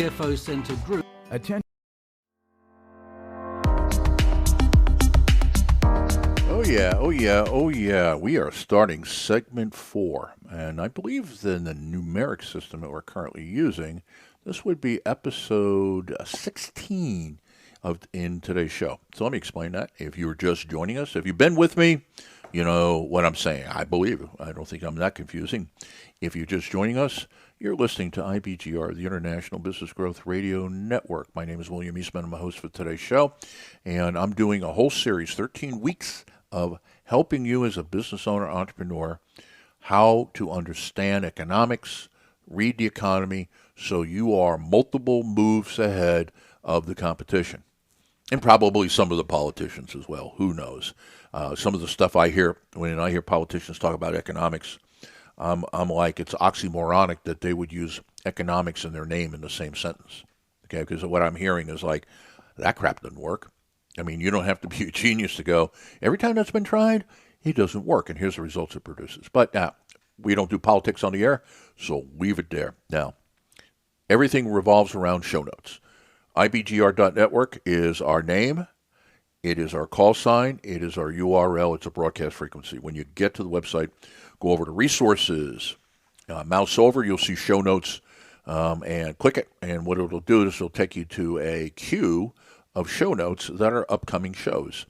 CFO-centered group. Attention. Oh yeah. We are starting segment 4. And I believe in the numeric system that we're currently using, this would be episode 16 in today's show. So let me explain that. If you were just joining us, if you've been with me, you know what I'm saying. I believe. I don't think I'm that confusing. If you're just joining us, you're listening to IBGR, the International Business Growth Radio Network. My name is William Eastman. I'm a host for today's show. And I'm doing a whole series, 13 weeks of helping you as a business owner, entrepreneur, how to understand economics, read the economy, so you are multiple moves ahead of the competition. And probably some of the politicians as well. Who knows? Some of the stuff I hear, when I hear politicians talk about economics, I'm like, it's oxymoronic that they would use economics in their name in the same sentence. Okay, because what I'm hearing is like, that crap doesn't work. I mean, you don't have to be a genius to go, every time that's been tried, it doesn't work, and here's the results it produces. But now, we don't do politics on the air, so leave it there. Now, everything revolves around show notes. IBGR.network is our name. It is our call sign. It is our URL. It's a broadcast frequency. When you get to the website, go over to resources, mouse over, you'll see show notes, and click it. And what it'll do is it'll take you to a queue of show notes that are upcoming shows.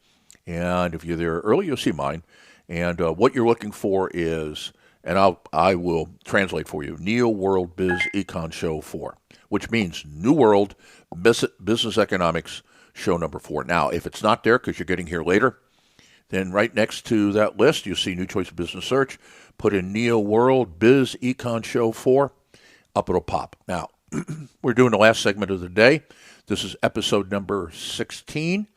And if you're there early, you'll see mine. And what you're looking for is, and I will translate for you, Neo World Biz Econ Show 4, which means New World Business Economics Show number 4. Now, if it's not there because you're getting here later, then right next to that list, you'll see New Choice of Business Search. Put in Neo World Biz Econ Show 4. Up it'll pop. Now, we're doing the last segment of the day. This is episode number 16,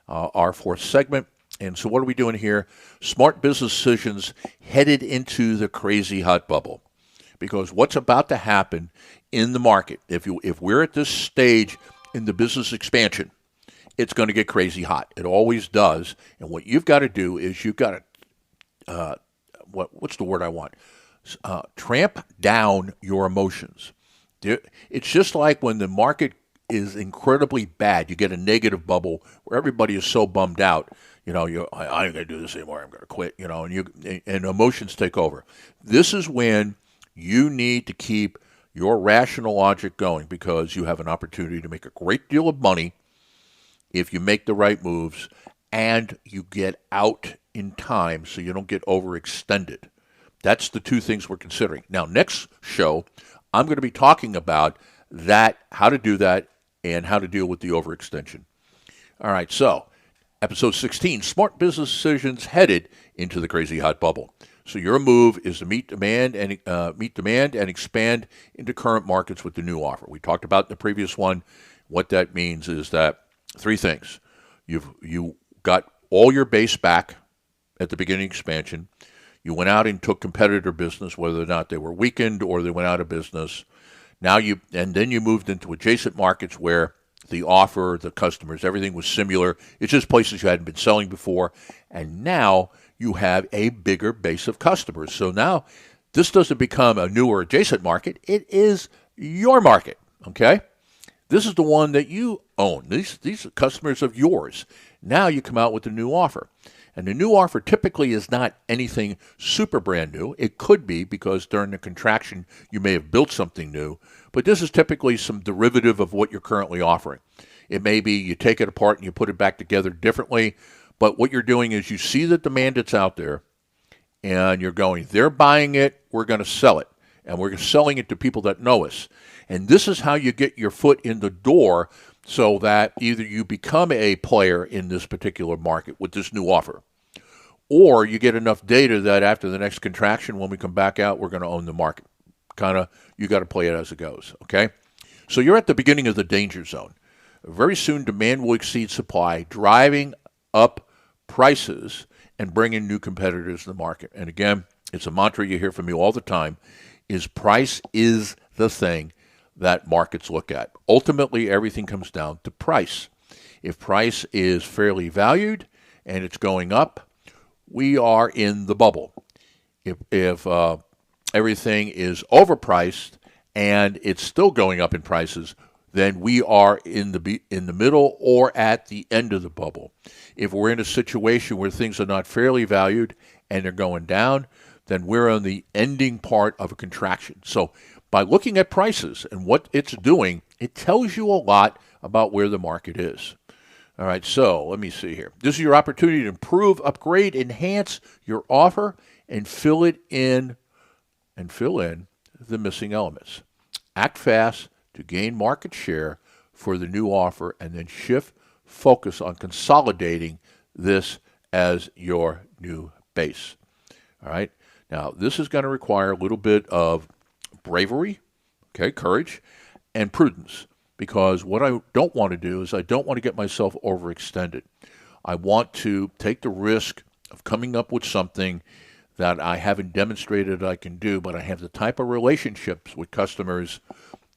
our fourth segment. And so what are we doing here? Smart business decisions headed into the crazy hot bubble. Because what's about to happen in the market, if we're at this stage in the business expansion, it's going to get crazy hot. It always does. And what you've got to do is you've got to, what's the word I want? Tramp down your emotions. It's just like when the market is incredibly bad. You get a negative bubble where everybody is so bummed out. I ain't going to do this anymore. I'm going to quit, and emotions take over. This is when you need to keep your rational logic going, because you have an opportunity to make a great deal of money if you make the right moves and you get out in time so you don't get overextended. That's the two things we're considering. Now, next show, I'm going to be talking about that, how to do that, and how to deal with the overextension. All right, so episode 16, smart business decisions headed into the crazy hot bubble. So your move is to meet demand and expand into current markets with the new offer. We talked about in the previous one. What that means is that three things. You got all your base back at the beginning expansion. You went out and took competitor business, whether or not they were weakened or they went out of business. Then you moved into adjacent markets where the offer, the customers, everything was similar. It's just places you hadn't been selling before. And now you have a bigger base of customers. So now this doesn't become a new or adjacent market. It is your market, okay? This is the one that you own. These are customers of yours. Now you come out with a new offer. And the new offer typically is not anything super brand new. It could be because during the contraction you may have built something new, but this is typically some derivative of what you're currently offering. It may be you take it apart and you put it back together differently, but what you're doing is you see the demand that's out there and you're going, they're buying it, we're going to sell it. And we're selling it to people that know us. And this is how you get your foot in the door so that either you become a player in this particular market with this new offer, or you get enough data that after the next contraction, when we come back out, we're going to own the market. You got to play it as it goes, okay? So you're at the beginning of the danger zone. Very soon, demand will exceed supply, driving up prices and bringing new competitors to the market. And again, it's a mantra you hear from me all the time, is price is the thing that markets look at. Ultimately, everything comes down to price. If price is fairly valued and it's going up, we are in the bubble. If everything is overpriced and it's still going up in prices, then we are in the middle or at the end of the bubble. If we're in a situation where things are not fairly valued and they're going down, then we're on the ending part of a contraction. So by looking at prices and what it's doing, it tells you a lot about where the market is. All right, so let me see here. This is your opportunity to improve, upgrade, enhance your offer, and fill in the missing elements. Act fast to gain market share for the new offer, and then shift focus on consolidating this as your new base. All right. Now, this is going to require a little bit of bravery, okay, courage, and prudence, because what I don't want to do is I don't want to get myself overextended. I want to take the risk of coming up with something that I haven't demonstrated I can do, but I have the type of relationships with customers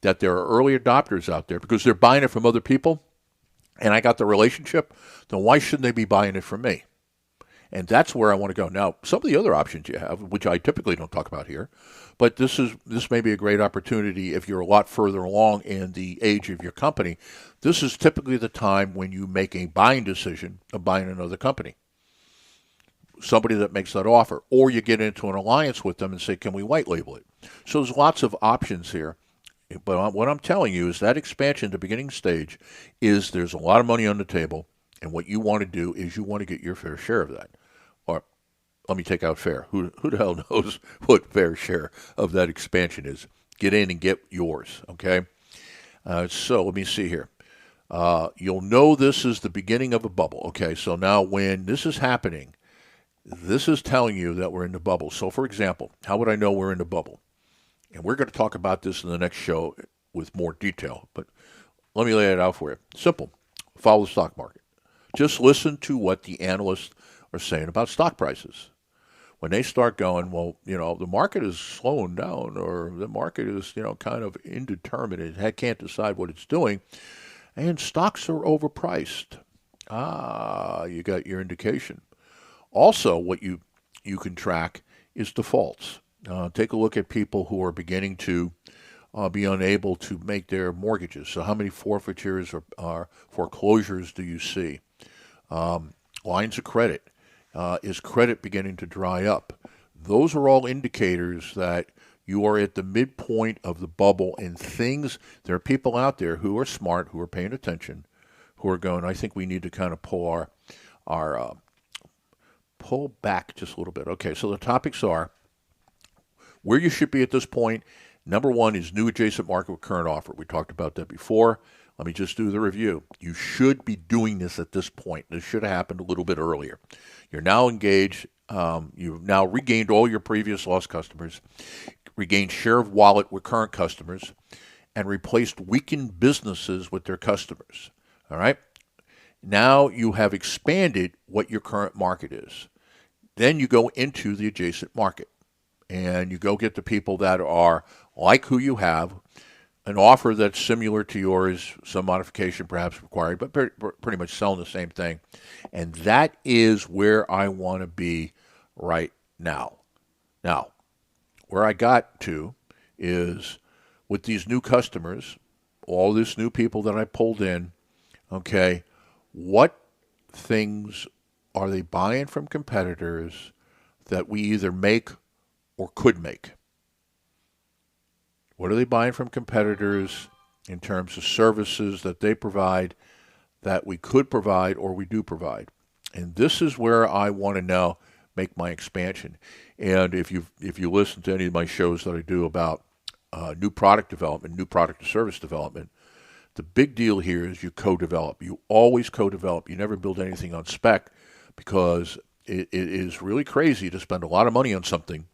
that there are early adopters out there because they're buying it from other people, and I got the relationship, then why shouldn't they be buying it from me? And that's where I want to go. Now, some of the other options you have, which I typically don't talk about here, but this may be a great opportunity if you're a lot further along in the age of your company. This is typically the time when you make a buying decision of buying another company, somebody that makes that offer, or you get into an alliance with them and say, can we white label it? So there's lots of options here. But what I'm telling you is that expansion at the beginning stage is there's a lot of money on the table, and what you want to do is you want to get your fair share of that. Or let me take out fair. Who the hell knows what fair share of that expansion is? Get in and get yours, okay? So let me see here. You'll know this is the beginning of a bubble. Okay, so now when this is happening, this is telling you that we're in the bubble. So, for example, how would I know we're in the bubble? And we're going to talk about this in the next show with more detail, but let me lay it out for you. Simple. Follow the stock market. Just listen to what the analysts are saying about stock prices. When they start going, well, the market is slowing down, or the market is, kind of indeterminate, it can't decide what it's doing, and stocks are overpriced. You got your indication. Also, what you can track is defaults. Take a look at people who are beginning to be unable to make their mortgages. So how many forfeitures or foreclosures do you see? Lines of credit. Is credit beginning to dry up? Those are all indicators that you are at the midpoint of the bubble, and there are people out there who are smart, who are paying attention, who are going, I think we need to kind of pull back just a little bit. Okay, so the topics are where you should be at this point. Number one is new adjacent market with current offer. We talked about that before. Let me just do the review. You should be doing this at this point. This should have happened a little bit earlier. You're now engaged. You've now regained all your previous lost customers, regained share of wallet with current customers, and replaced weakened businesses with their customers. All right? Now you have expanded what your current market is. Then you go into the adjacent market, and you go get the people that are like who you have, an offer that's similar to yours, some modification perhaps required, but pretty much selling the same thing. And that is where I want to be right now. Now, where I got to is with these new customers, all these new people that I pulled in, okay, what things are they buying from competitors that we either make or could make? What are they buying from competitors in terms of services that they provide that we could provide or we do provide? And this is where I want to now make my expansion. And if you listen to any of my shows that I do about new product development, new product or service development, the big deal here is you co-develop. You always co-develop. You never build anything on spec, because it is really crazy to spend a lot of money on something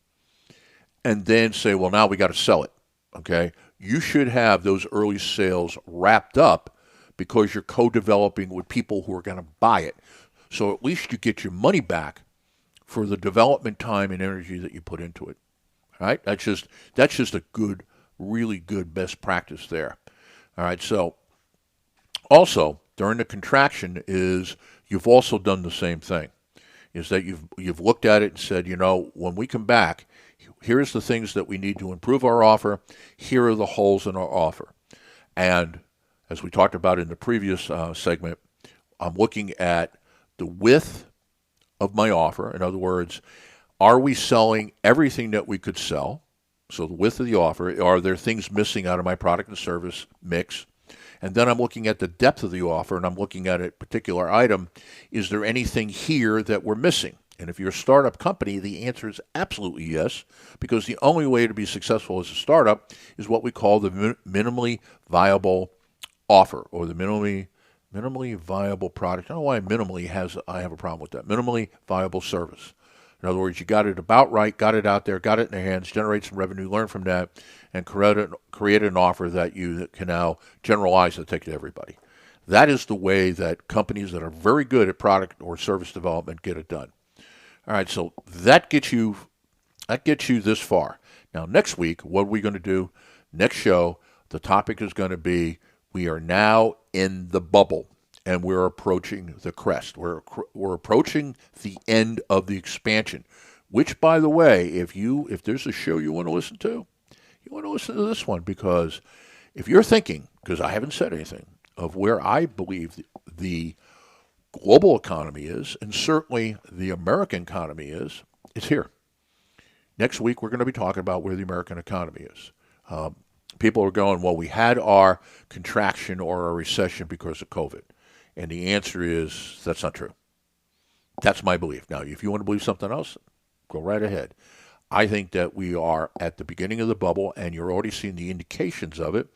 and then say, well, now we got to sell it. Okay, you should have those early sales wrapped up because you're co-developing with people who are going to buy it. So at least you get your money back for the development time and energy that you put into it. All right, that's just a good, really good best practice there. All right, so also during the contraction is you've also done the same thing. Is that you've looked at it and said, when we come back, here's the things that we need to improve our offer. Here are the holes in our offer. And as we talked about in the previous segment, I'm looking at the width of my offer. In other words, are we selling everything that we could sell? So the width of the offer. Are there things missing out of my product and service mix? And then I'm looking at the depth of the offer, and I'm looking at a particular item. Is there anything here that we're missing? And if you're a startup company, the answer is absolutely yes, because the only way to be successful as a startup is what we call the minimally viable offer, or the minimally viable product. I don't know why I have a problem with that. Minimally viable service. In other words, you got it about right, got it out there, got it in their hands, generate some revenue, learn from that, and create an offer that you can now generalize and take to everybody. That is the way that companies that are very good at product or service development get it done. All right, so that gets you this far. Now, next week, what are we going to do? Next show, the topic is going to be, we are now in the bubble, and we're approaching the crest. We're approaching the end of the expansion, which, by the way, if there's a show you want to listen to, you want to listen to this one, because if you're thinking, because I haven't said anything, of where I believe the global economy is, and certainly the American economy is, it's here. Next week, we're going to be talking about where the American economy is. People are going, well, we had our contraction or our recession because of COVID. And the answer is, that's not true. That's my belief. Now, if you want to believe something else, go right ahead. I think that we are at the beginning of the bubble, and you're already seeing the indications of it.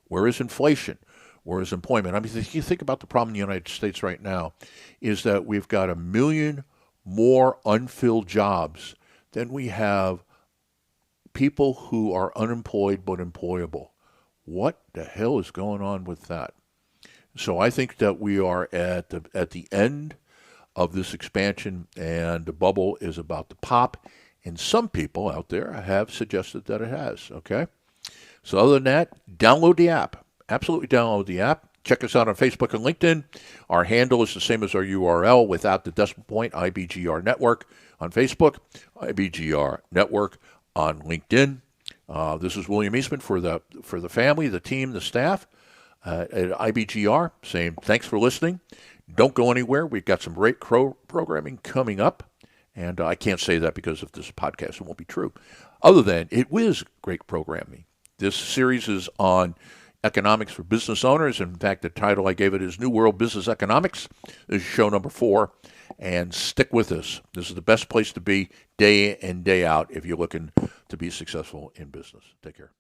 Where is inflation? Where is employment? I mean, if you think about the problem in the United States right now, is that we've got 1 million more unfilled jobs than we have people who are unemployed but employable. What the hell is going on with that? So I think that we are at the end of this expansion, and the bubble is about to pop. And some people out there have suggested that it has. Okay. So other than that, download the app. Absolutely download the app. Check us out on Facebook and LinkedIn. Our handle is the same as our URL without the decimal point, IBGR Network on Facebook, IBGR Network on LinkedIn. This is William Eastman for the family, the team, the staff at IBGR, saying thanks for listening. Don't go anywhere. We've got some great programming coming up. And I can't say that because of this podcast. It won't be true. Other than it was great programming. This series is on economics for business owners. In fact, the title I gave it is New World Business Economics. This is show number 4. And stick with us. This is the best place to be day in and day out if you're looking to be successful in business. Take care.